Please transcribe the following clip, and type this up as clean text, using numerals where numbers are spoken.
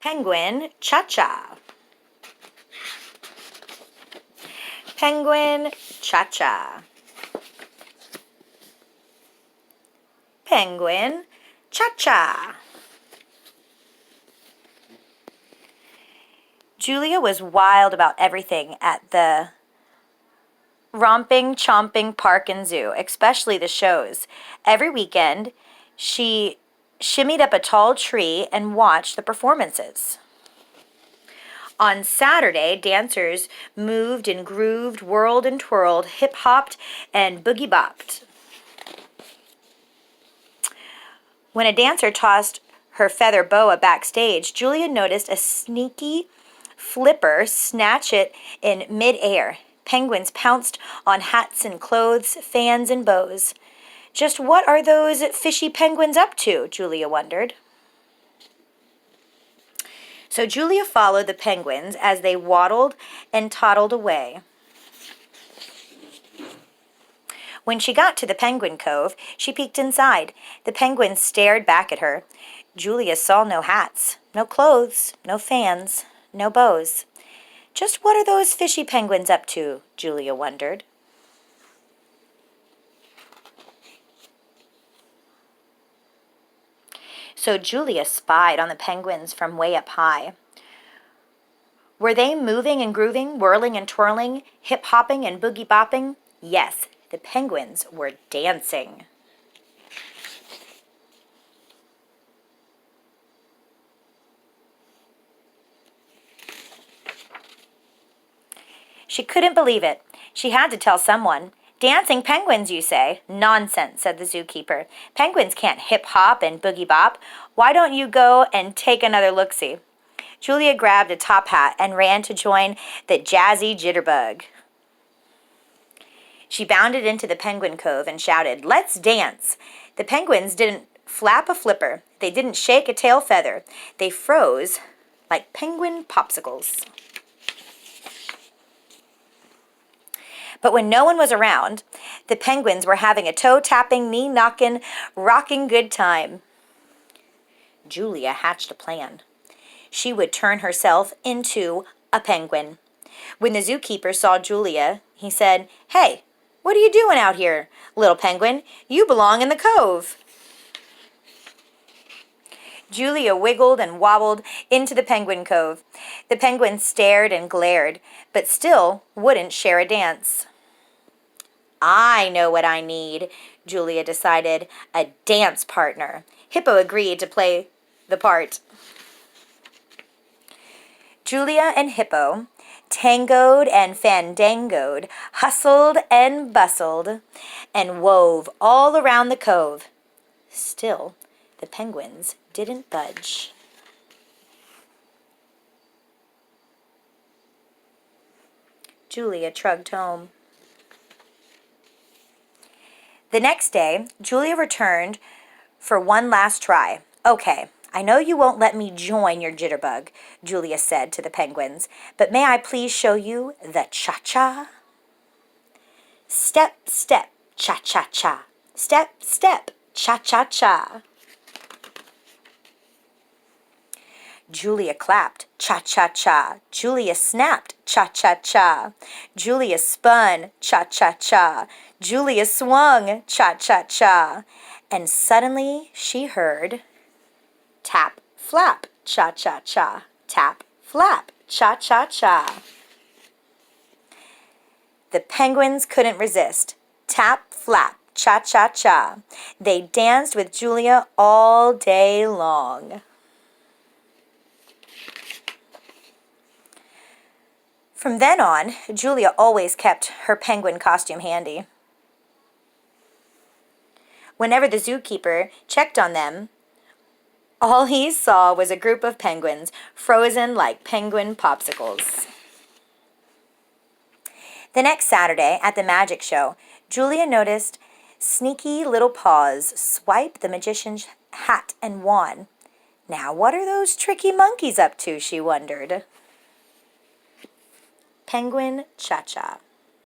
Penguin cha-cha. Penguin cha-cha. Penguin cha-cha. Julia was wild about everything at the romping, chomping park and zoo, especially the shows. Every weekend, she shimmied up a tall tree and watched the performances. On Saturday, dancers moved and grooved, whirled and twirled, hip-hopped and boogie-bopped. When a dancer tossed her feather boa backstage, Julia noticed a sneaky flipper snatch it in mid-air. Penguins pounced on hats and clothes, fans and bows. Just what are those fishy penguins up to? Julia wondered. So Julia followed the penguins as they waddled and toddled away. When she got to the penguin cove, she peeked inside. The penguins stared back at her. Julia saw no hats, no clothes, no fans, no bows. Just what are those fishy penguins up to? Julia wondered. So Julia spied on the penguins from way up high. Were they moving and grooving, whirling and twirling, hip-hopping and boogie-bopping? Yes, the penguins were dancing. She couldn't believe it. She had to tell someone. Dancing penguins, you say? Nonsense, said the zookeeper. Penguins can't hip-hop and boogie-bop. Why don't you go and take another look-see? Julia grabbed a top hat and ran to join the jazzy jitterbug. She bounded into the penguin cove and shouted, "Let's dance!" The penguins didn't flap a flipper. They didn't shake a tail feather. They froze like penguin popsicles. But when no one was around, the penguins were having a toe-tapping, knee-knocking, rocking good time. Julia hatched a plan. She would turn herself into a penguin. When the zookeeper saw Julia, he said, "Hey, what are you doing out here, little penguin? You belong in the cove." Julia wiggled and wobbled into the penguin cove. The penguins stared and glared, but still wouldn't share a dance. I know what I need, Julia decided. A dance partner. Hippo agreed to play the part. Julia and Hippo tangoed and fandangoed, hustled and bustled, and wove all around the cove. Still, the penguins didn't budge. Julia trudged home. The next day, Julia returned for one last try. "Okay, I know you won't let me join your jitterbug," Julia said to the penguins, "but may I please show you the cha-cha?" Step, step, cha-cha-cha. Step, step, cha-cha-cha. Julia clapped, cha-cha-cha. Julia snapped, cha-cha-cha. Julia spun, cha-cha-cha. Julia swung, cha-cha-cha. And suddenly she heard tap, flap, cha-cha-cha. Tap, flap, cha-cha-cha. The penguins couldn't resist. Tap, flap, cha-cha-cha. They danced with Julia all day long. From then on, Julia always kept her penguin costume handy. Whenever the zookeeper checked on them, all he saw was a group of penguins frozen like penguin popsicles. The next Saturday at the magic show, Julia noticed sneaky little paws swipe the magician's hat and wand. Now, what are those tricky monkeys up to, she wondered. Penguin cha-cha.